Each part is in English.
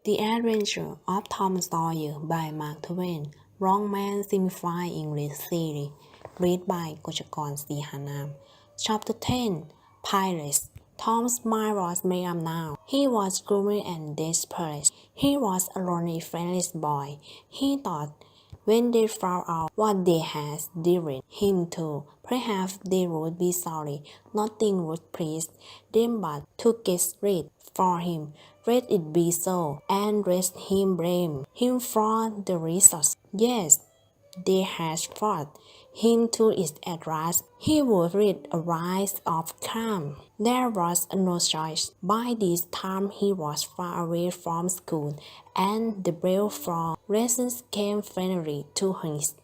The Adventure of Tom Sawyer by Mark Twain. Wrong Man Simplified English Series. Read by Kotchakorn Seehanam. Chapter 10. Pirates. Tom's mind was made up now. He was gloomy and desperate. He was a lonely, friendless boy. He thought, when they found out what they had driven him to, perhaps they would be sorry. Nothing would please them but to get rid for him. Let it be so, and let him blame him for the result. Yes, they had fought him to it at last. He would read a rise of crime. There was no choice. By this time he was far away from school, and the bell for lessons came finally to his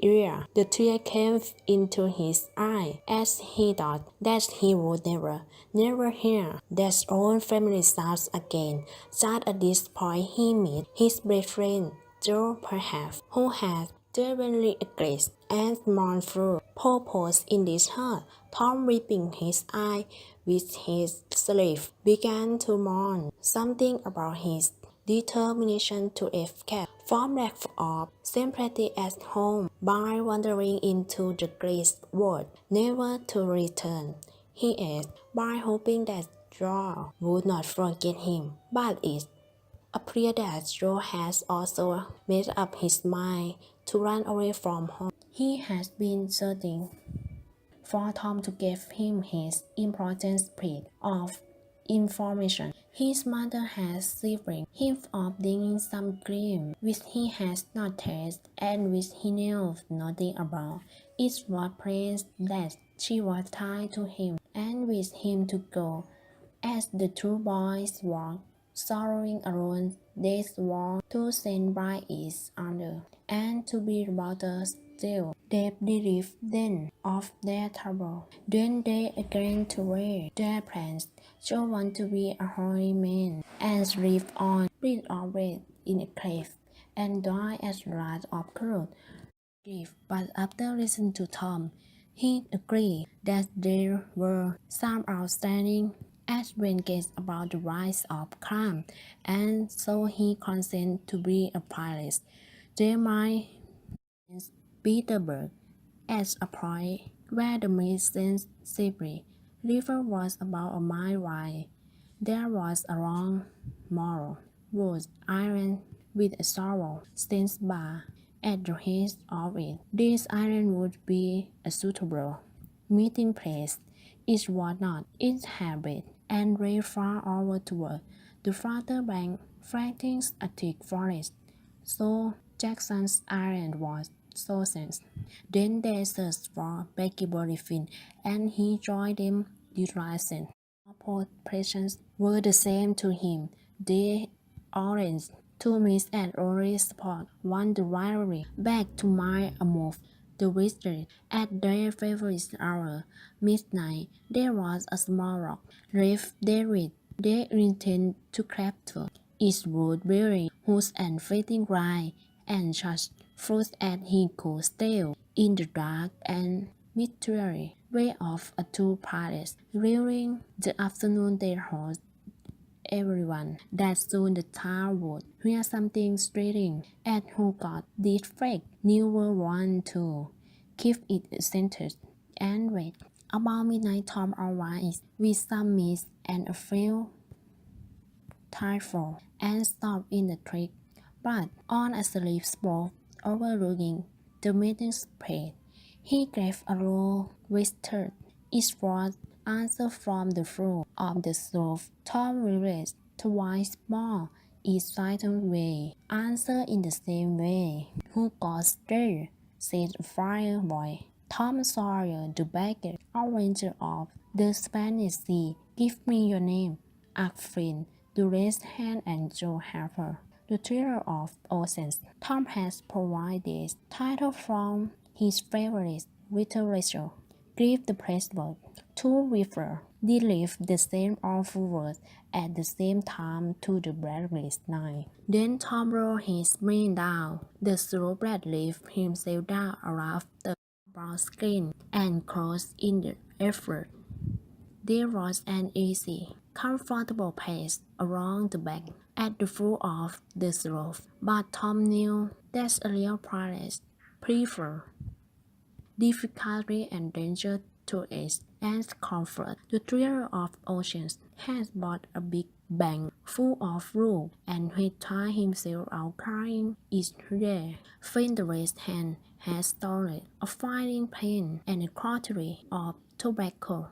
ear. The tear came into his eye as he thought that he would never hear that old family sounds again. Just at this point he met his best friend, Joe, perhaps, who had definitely a great and mournful purpose in his heart. Tom, wiping his eye with his sleeve, began to mourn. Something about his determination to escape from lack of sympathy at home by wandering into the great world, never to return. He ate by hoping that Joe would not forget him, but it appeared that Joe has also made up his mind to run away from home. He has been searching for Tom to give him his important piece of information. His mother has suffered him of bringing some cream which he has not tasted and which he knew nothing about. It was plain that she was tied to him and wished him to go. As the two boys walked sorrowing alone, they swore to stand by each other and to be brothers still. They relieved them of their trouble. Then they agreed to wear their plans. Joe wanted to be a holy man and live on rid of red in a cave and die as last of cruel grief. But after listening to Tom, he agreed that there were some outstanding advantages about the rise of crime, and so he consented to be a pilot. They might Petersburg as a point where the Mississippi River was about a mile wide. There was a long, moral wood island with a shallow stone bar at the head of it. This island would be a suitable meeting place. It was not inhabited and lay far over toward the farther bank, flanking a thick forest. So Jackson's Island was chosen. Then they searched for Becky Griffin, and he joined them. The reasons for presence were the same to him. They arranged to meet at Rory Spot, one the rivalry, back to my move. The wizard at their favorite hour, midnight. There was a small rock reef they read. They intended to capture its wood bearing hoods and fitting right and such fruit as he could steal in the dark and mystery way of a two pirates. During the afternoon they heard everyone that soon the town would hear something striking, and who got this fact knew were one to keep it centered and wait. About midnight Tom arrived with some mist and a few tideful and stopped in the creek, but on a slip spot overlooking the meeting space. He gave a low whispered, it was answer from the floor of the slope. Tom realized twice more each frightened way. Answer in the same way. Who got there? Said a fire boy. Tom Sawyer, the beggar, avenger of the Spanish Sea. Give me your name. Asked Flynn, the raised hand, and Joe Harper, the thriller of oceans. Tom has provided title from his favorite literature. Give the pressbook. Two rivers deliver the same awful words at the same time to the breathless night. Then Tom rolled his brain down the slope that left himself down around the brown screen and closed in the effort. There was an easy, comfortable pace along the bank, at the foot of the slope, but Tom knew that a real pilot preferred difficulty and danger to ease and comfort. The thrill of oceans has brought a big bang full of rope, and he tied himself out crying each day. Finder's hand had stolen a frying pan and a quantity of tobacco.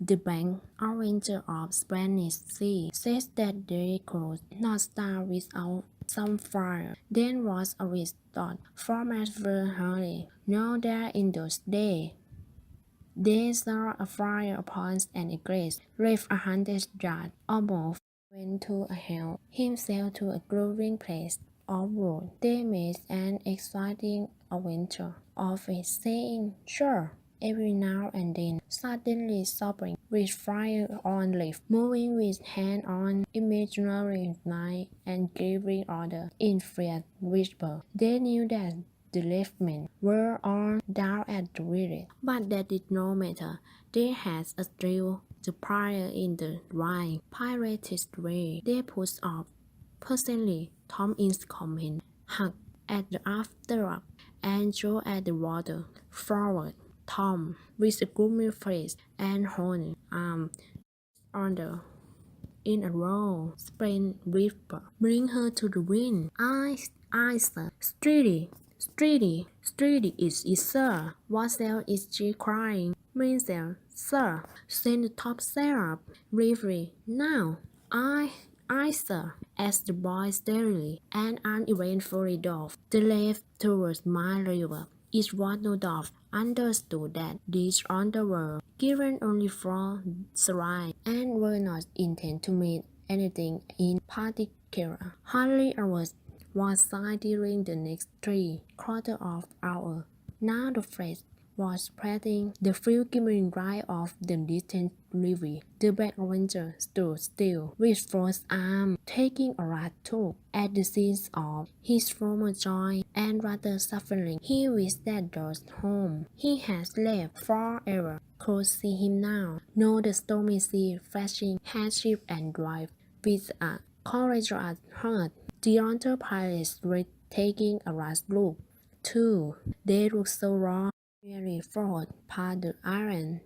The bank oranger of Spanish Sea says that they could not start without some fire. Then was a risk thought. Farmers were hardly know that in those days they saw a fire upon an acre, lived 100 yards or more, went to a hill, himself to a glowing place of wood. They made an exciting adventure of it, saying, "Sure." Every now and then, suddenly stopping with fire on lips, moving with hand on imaginary knife, and giving order in fierce whisper. They knew that the liftmen were all down at the village, but that did not matter. They had a drill the prior in the right, pirated way. They pushed off. Presently, Tom is coming, hugged at the after and Joe at the water. Forward, Tom, with a gloomy face and horny arm on the in a row, sprang whisper, "Bring her to the wind." I, sir. Steady, it, sir. What else is she crying? Mainsail, sir. Send the topsail up, briefly. Now, sir. As the boy steadily and uneventfully dove the left towards my river. It was no doubt understood that these orders were given only for Sarai and were not intended to mean anything in particular. Hardly a word was signed during the next 3/4 of hour. Now the fleet was spreading the few glimmering light of the distant levee. The Black Ranger stood still, with folded arms, taking a last tug at the scenes of his former joy, and rather suffering. He wished that those whom he had left forever could see him now. Know the stormy sea flashing had ship and drive with a courageous heart. The other pilots were taking a last look, too. They looked so raw, really forward past the iron,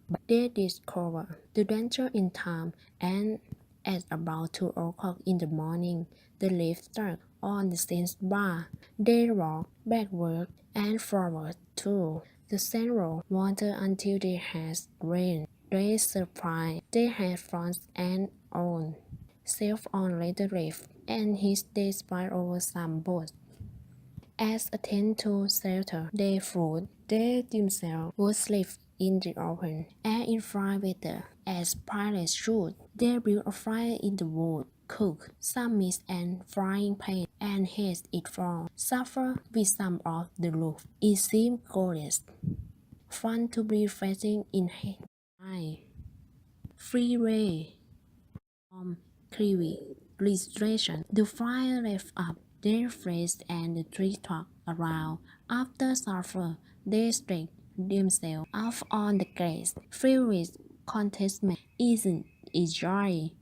but they discovered the danger in time, and at about 2 o'clock in the morning, the leaf struck on the sand bar. They rocked backward and forward to the central water until they had rain. They surprised they had front and on, sailed on later reef, and his day spied over some boats. As a tent to shelter, they thought they themselves would sleep in the open and in fine weather, as pilots should. They built a fire in the wood, cooked some meat and frying pan, and had it for supper with some of the roof. It seemed glorious fun to be freezing in high free ray from Kiwi registration. The fire left up their face and the tree talked around. After supper, they stretched themselves out on the grass, filled with contentment. "Isn't it jolly?"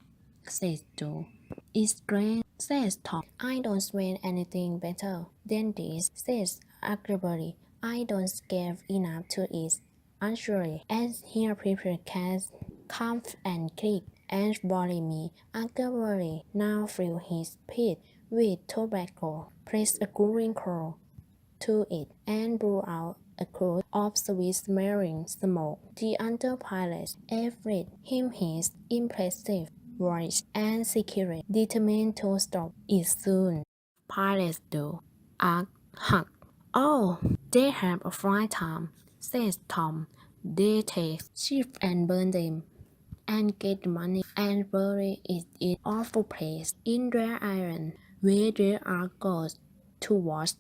said Joe. "It's great," says Tom. "I don't swear anything better than this," says agreeably. "I don't scare enough to eat." Unsure, as he prepared cats, comf and click, and body me agreeably now fill his pipe with tobacco, placed a glowing coal to it, and blew out a cloud of sweet-smelling smoke. The under pilot every him his impressive voice and secret, determined to stop it soon. Pilots do. Hug. "Oh, they have a fine time," says Tom. "They take ships and burn them, and get the money and bury it in awful place in their iron, where there are ghosts to watch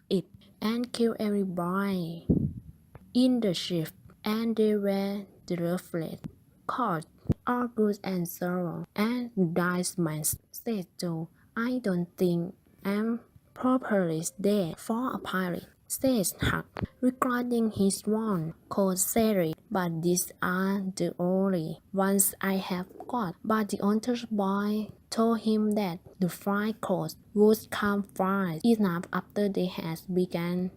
it, and kill everybody in the ship, and they wear the ruffled coat, all good and thorough, and nice man," said Joe. "I don't think I'm properly dead for a pirate." says Huck, regarding his one coat series, but these are the only ones I have got. But the other boy told him that the fried coats would come fast enough after they had begun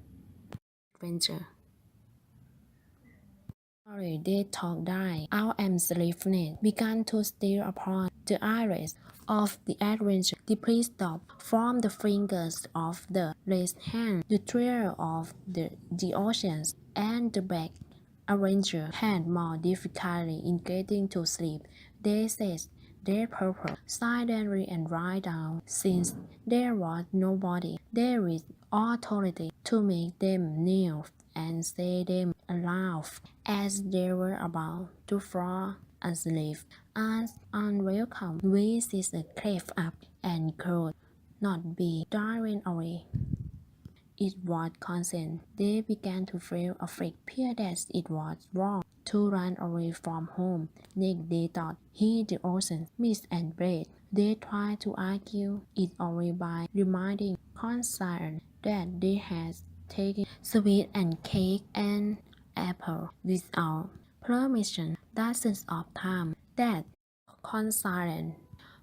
adventure. They thought died out and sleeplessness began to steal upon the iris of the adventure. The priest stopped from the fingers of the left hand, the trail of the oceans, and the back. Arranger had more difficulty in getting to sleep. They said their purpose silently and write down, since there was nobody there with authority to make them kneel and say them aloud as they were about to fall asleep. As unwelcome voices crept up and could not be driven away. It was consent. They began to feel afraid, fear that it was wrong to run away from home. Next they thought he the ocean, mist and bread. They tried to argue it away by reminding Kotchakorn that they had taken sweet and cake and apple without permission dozens of times, that Kotchakorn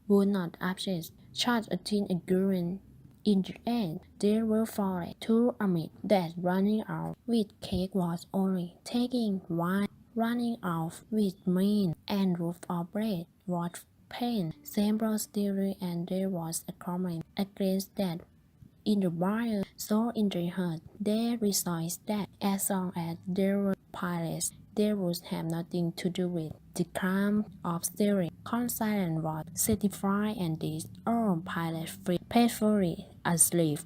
would not accept such a thin agreement. In the end, they were forced to admit that running out with cake was only taking wine. Running out with meat and loaf of bread was pain. Several theories, and there was a comment against that in the Bible. So in their heart, they rejoiced that as long as they were pilots, they would have nothing to do with the crime of stealing. Kotchakorn was satisfied, and these all pilots free, faithfully asleep.